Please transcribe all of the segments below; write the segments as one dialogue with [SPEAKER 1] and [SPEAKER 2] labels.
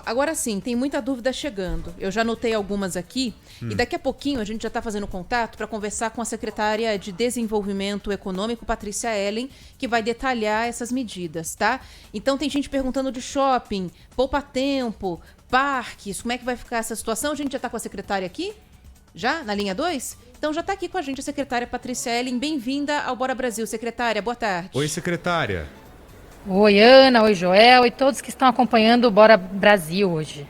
[SPEAKER 1] Agora sim, tem muita dúvida chegando. Eu já anotei algumas aqui e daqui a pouquinho a gente já está fazendo contato para conversar com a secretária de Desenvolvimento Econômico, Patrícia Ellen, que vai detalhar essas medidas, tá? Então tem gente perguntando de shopping, poupa-tempo, parques, como é que vai ficar essa situação? A gente já está com a secretária aqui? Já? Na linha 2? Então já está aqui com a gente a secretária Patrícia Ellen. Bem-vinda ao Bora Brasil, secretária. Boa tarde.
[SPEAKER 2] Oi, secretária.
[SPEAKER 3] Oi, Ana, oi, Joel e todos que estão acompanhando o Bora Brasil hoje.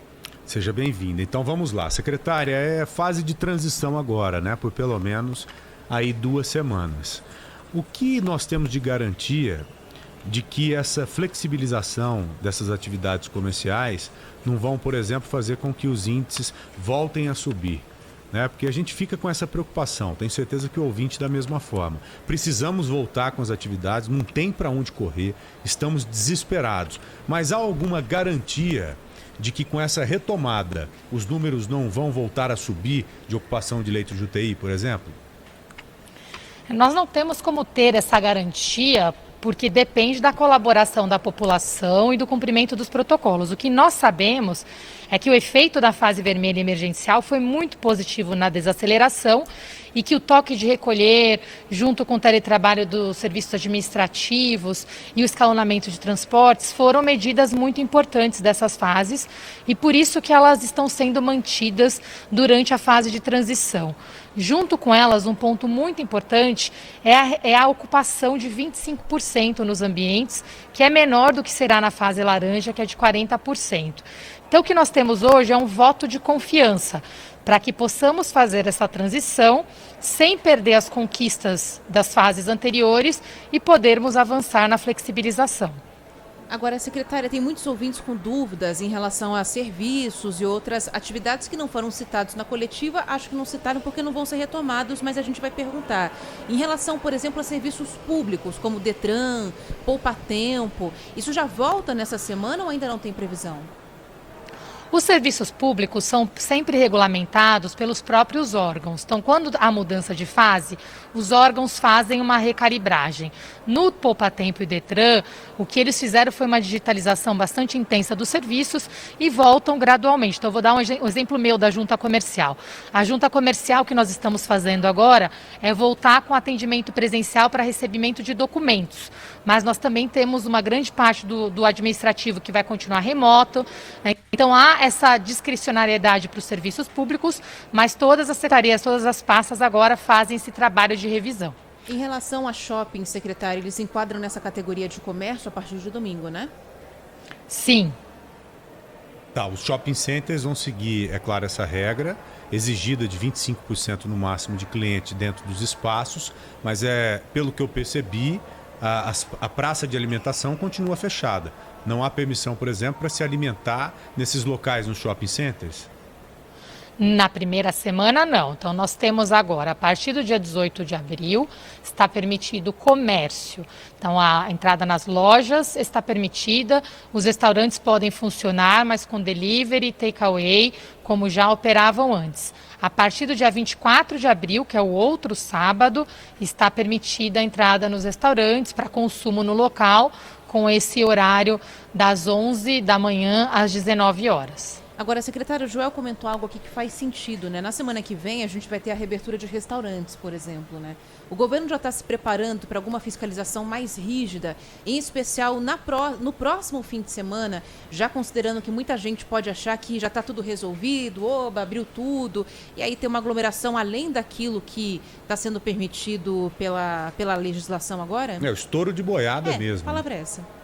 [SPEAKER 2] Seja bem-vinda. Então vamos lá. Secretária, é fase de transição agora, né? Por pelo menos aí 2 semanas. O que nós temos de garantia de que essa flexibilização dessas atividades comerciais não vão, por exemplo, fazer com que os índices voltem a subir? Né? Porque a gente fica com essa preocupação, tenho certeza que o ouvinte da mesma forma. Precisamos voltar com as atividades, não tem para onde correr, estamos desesperados. Mas há alguma garantia de que com essa retomada os números não vão voltar a subir de ocupação de leitos de UTI, por exemplo?
[SPEAKER 3] Nós não temos como ter essa garantia porque depende da colaboração da população e do cumprimento dos protocolos. O que nós sabemos é que o efeito da fase vermelha emergencial foi muito positivo na desaceleração e que o toque de recolher, junto com o teletrabalho dos serviços administrativos e o escalonamento de transportes, foram medidas muito importantes dessas fases e por isso que elas estão sendo mantidas durante a fase de transição. Junto com elas, um ponto muito importante é a ocupação de 25% nos ambientes, que é menor do que será na fase laranja, que é de 40%. Então, o que nós temos hoje é um voto de confiança para que possamos fazer essa transição sem perder as conquistas das fases anteriores e podermos avançar na flexibilização.
[SPEAKER 1] Agora, secretária, tem muitos ouvintes com dúvidas em relação a serviços e outras atividades que não foram citados na coletiva. Acho que não citaram porque não vão ser retomados, mas a gente vai perguntar. Em relação, por exemplo, a serviços públicos, como Detran, poupa-tempo, isso já volta nessa semana ou ainda não tem previsão?
[SPEAKER 3] Os serviços públicos são sempre regulamentados pelos próprios órgãos. Então, quando há mudança de fase, os órgãos fazem uma recalibragem. No poupa-tempo e Detran, o que eles fizeram foi uma digitalização bastante intensa dos serviços e voltam gradualmente. Então, eu vou dar um exemplo meu da junta comercial. A junta comercial que nós estamos fazendo agora é voltar com atendimento presencial para recebimento de documentos. Mas nós também temos uma grande parte do administrativo que vai continuar remoto, né? Então, há essa discricionariedade para os serviços públicos, mas todas as secretarias, todas as pastas agora fazem esse trabalho de revisão.
[SPEAKER 1] Em relação a shopping, secretário, eles se enquadram nessa categoria de comércio a partir de domingo, né?
[SPEAKER 3] Sim.
[SPEAKER 2] Tá, os shopping centers vão seguir, é claro, essa regra, exigida de 25% no máximo de cliente dentro dos espaços, mas pelo que eu percebi, a praça de alimentação continua fechada. Não há permissão, por exemplo, para se alimentar nesses locais nos shopping centers?
[SPEAKER 3] Na primeira semana, não. Então, nós temos agora, a partir do dia 18 de abril, está permitido o comércio. Então, a entrada nas lojas está permitida, os restaurantes podem funcionar, mas com delivery, takeaway, como já operavam antes. A partir do dia 24 de abril, que é o outro sábado, está permitida a entrada nos restaurantes para consumo no local, com esse horário das 11 da manhã às 19 horas.
[SPEAKER 1] Agora, secretário, o Joel comentou algo aqui que faz sentido, né? Na semana que vem, a gente vai ter a reabertura de restaurantes, por exemplo, né? O governo já está se preparando para alguma fiscalização mais rígida, em especial no próximo fim de semana, já considerando que muita gente pode achar que já está tudo resolvido, oba, abriu tudo, e aí tem uma aglomeração além daquilo que está sendo permitido pela legislação agora?
[SPEAKER 2] É o estouro de boiada mesmo.
[SPEAKER 1] A palavra é essa.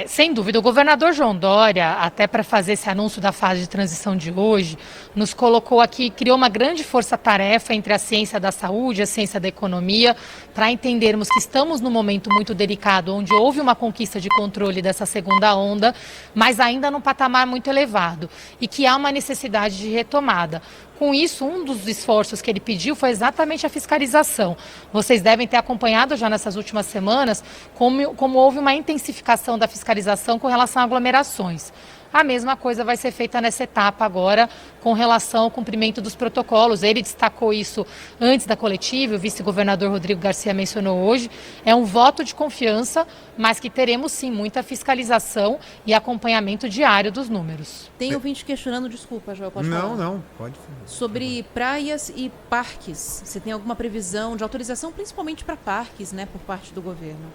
[SPEAKER 3] Sem dúvida, o governador João Dória, até para fazer esse anúncio da fase de transição de hoje, nos colocou aqui, criou uma grande força-tarefa entre a ciência da saúde e a ciência da economia, para entendermos que estamos num momento muito delicado, onde houve uma conquista de controle dessa segunda onda, mas ainda num patamar muito elevado, e que há uma necessidade de retomada. Com isso, um dos esforços que ele pediu foi exatamente a fiscalização. Vocês devem ter acompanhado já nessas últimas semanas como houve uma intensificação da fiscalização com relação a aglomerações. A mesma coisa vai ser feita nessa etapa agora com relação ao cumprimento dos protocolos. Ele destacou isso antes da coletiva, o vice-governador Rodrigo Garcia mencionou hoje. É um voto de confiança, mas que teremos sim muita fiscalização e acompanhamento diário dos números.
[SPEAKER 1] Tem ouvinte questionando, desculpa, Joel, pode falar.
[SPEAKER 2] Não, pode.
[SPEAKER 1] Sobre praias e parques, você tem alguma previsão de autorização, principalmente para parques, né, por parte do governo?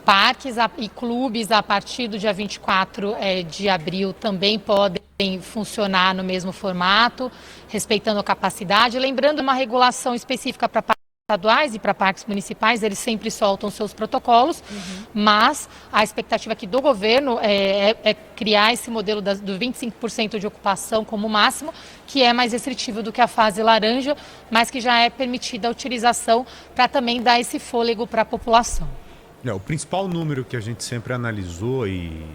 [SPEAKER 3] Parques e clubes, a partir do dia 24 de abril, também podem funcionar no mesmo formato, respeitando a capacidade. Lembrando, uma regulação específica para parques estaduais e para parques municipais, eles sempre soltam seus protocolos, mas a expectativa aqui do governo é criar esse modelo do 25% de ocupação como máximo, que é mais restritivo do que a fase laranja, mas que já é permitida a utilização para também dar esse fôlego para a população.
[SPEAKER 2] O principal número que a gente sempre analisou e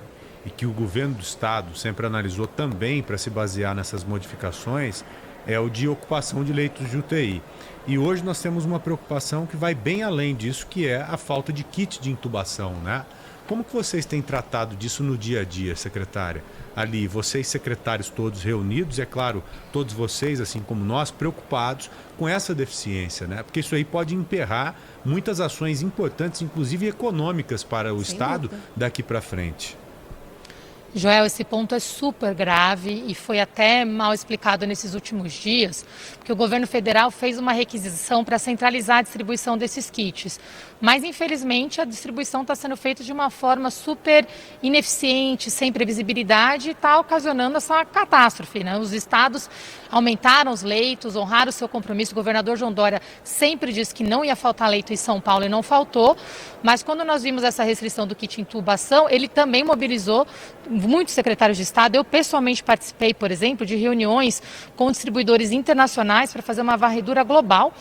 [SPEAKER 2] que o governo do estado sempre analisou também para se basear nessas modificações é o de ocupação de leitos de UTI. E hoje nós temos uma preocupação que vai bem além disso, que é a falta de kit de intubação, né? Como que vocês têm tratado disso no dia a dia, secretária? Ali, vocês secretários todos reunidos, é claro, todos vocês, assim como nós, preocupados com essa deficiência, né? Porque isso aí pode emperrar muitas ações importantes, inclusive econômicas para o Estado daqui para frente.
[SPEAKER 3] Joel, esse ponto é super grave e foi até mal explicado nesses últimos dias, porque o governo federal fez uma requisição para centralizar a distribuição desses kits. Mas, infelizmente, a distribuição está sendo feita de uma forma super ineficiente, sem previsibilidade, e está ocasionando essa catástrofe, né? Os estados aumentaram os leitos, honraram o seu compromisso. O governador João Dória sempre disse que não ia faltar leito em São Paulo e não faltou. Mas quando nós vimos essa restrição do kit intubação, ele também mobilizou muitos secretários de Estado. Eu pessoalmente participei, por exemplo, de reuniões com distribuidores internacionais para fazer uma varredura global.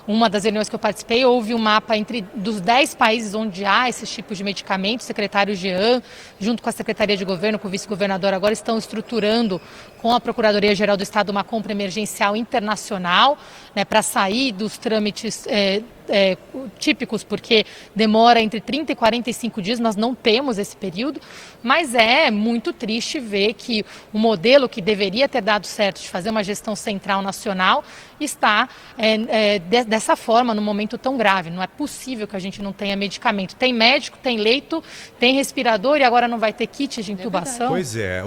[SPEAKER 3] Uma das reuniões que eu participei, houve um mapa dos 10 países onde há esses tipos de medicamentos. O secretário Jean, junto com a Secretaria de Governo, com o vice-governador, agora estão estruturando com a Procuradoria-Geral do Estado uma compra emergencial internacional, né, para sair dos trâmites típicos, porque demora entre 30 e 45 dias, nós não temos esse período, mas é muito triste ver que o modelo que deveria ter dado certo de fazer uma gestão central nacional está dessa forma, num momento tão grave. Não é possível que a gente não tenha medicamento. Tem médico, tem leito, tem respirador e agora não vai ter kit de intubação?
[SPEAKER 2] Pois é.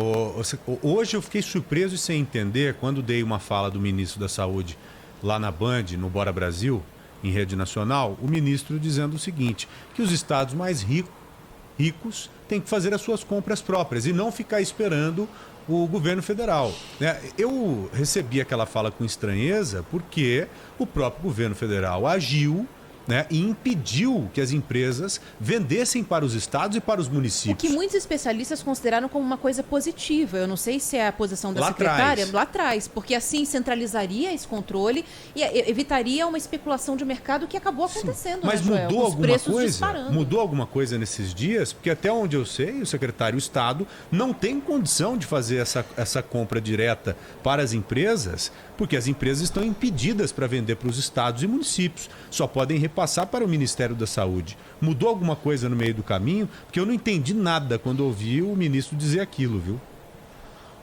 [SPEAKER 2] Hoje eu fiquei surpreso sem entender quando dei uma fala do ministro da Saúde lá na Band, no Bora Brasil, em rede nacional, o ministro dizendo o seguinte, que os estados mais ricos têm que fazer as suas compras próprias e não ficar esperando o governo federal, né? Eu recebi aquela fala com estranheza porque o próprio governo federal agiu, né, e impediu que as empresas vendessem para os estados e para os municípios.
[SPEAKER 1] O que muitos especialistas consideraram como uma coisa positiva. Eu não sei se é a posição da
[SPEAKER 2] lá
[SPEAKER 1] secretária
[SPEAKER 2] atrás.
[SPEAKER 1] Lá atrás, porque assim centralizaria esse controle e evitaria uma especulação de mercado que acabou acontecendo.
[SPEAKER 2] Sim, mas
[SPEAKER 1] né, Joel?
[SPEAKER 2] mudou
[SPEAKER 1] Os preços
[SPEAKER 2] alguma coisa?
[SPEAKER 1] disparando.
[SPEAKER 2] Mudou alguma coisa nesses dias? Porque até onde eu sei, o secretário de Estado não tem condição de fazer essa compra direta para as empresas, porque as empresas estão impedidas para vender para os estados e municípios. Só podem repassar para o Ministério da Saúde. Mudou alguma coisa no meio do caminho? Porque eu não entendi nada quando ouvi o ministro dizer aquilo, viu?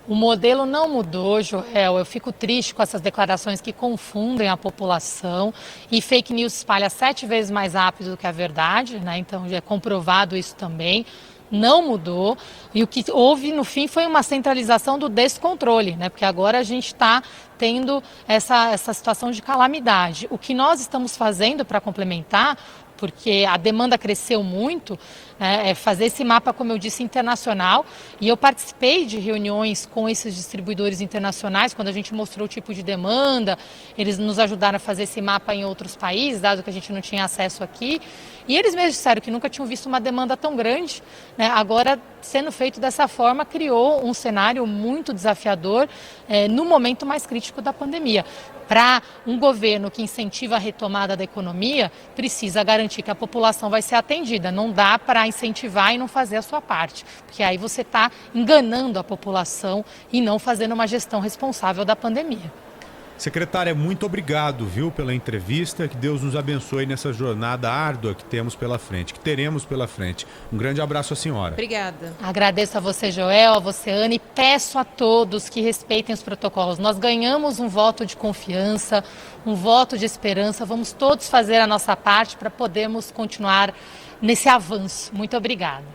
[SPEAKER 3] O modelo não mudou, Joel. Eu fico triste com essas declarações que confundem a população e fake news espalha 7 vezes mais rápido do que a verdade, né? Então já é comprovado isso também. Não mudou e o que houve no fim foi uma centralização do descontrole, né? Porque agora a gente está tendo essa situação de calamidade. O que nós estamos fazendo para complementar, porque a demanda cresceu muito, né, é fazer esse mapa, como eu disse, internacional. E eu participei de reuniões com esses distribuidores internacionais, quando a gente mostrou o tipo de demanda, eles nos ajudaram a fazer esse mapa em outros países, dado que a gente não tinha acesso aqui. E eles mesmos disseram que nunca tinham visto uma demanda tão grande, né? Agora, sendo feito dessa forma, criou um cenário muito desafiador no momento mais crítico da pandemia. Para um governo que incentiva a retomada da economia, precisa garantir que a população vai ser atendida. Não dá para incentivar e não fazer a sua parte, porque aí você está enganando a população e não fazendo uma gestão responsável da pandemia.
[SPEAKER 2] Secretária, muito obrigado, viu, pela entrevista. Que Deus nos abençoe nessa jornada árdua que temos pela frente, que teremos pela frente. Um grande abraço à senhora.
[SPEAKER 1] Obrigada.
[SPEAKER 3] Agradeço a você, Joel, a você, Ana, e peço a todos que respeitem os protocolos. Nós ganhamos um voto de confiança, um voto de esperança. Vamos todos fazer a nossa parte para podermos continuar nesse avanço. Muito obrigada.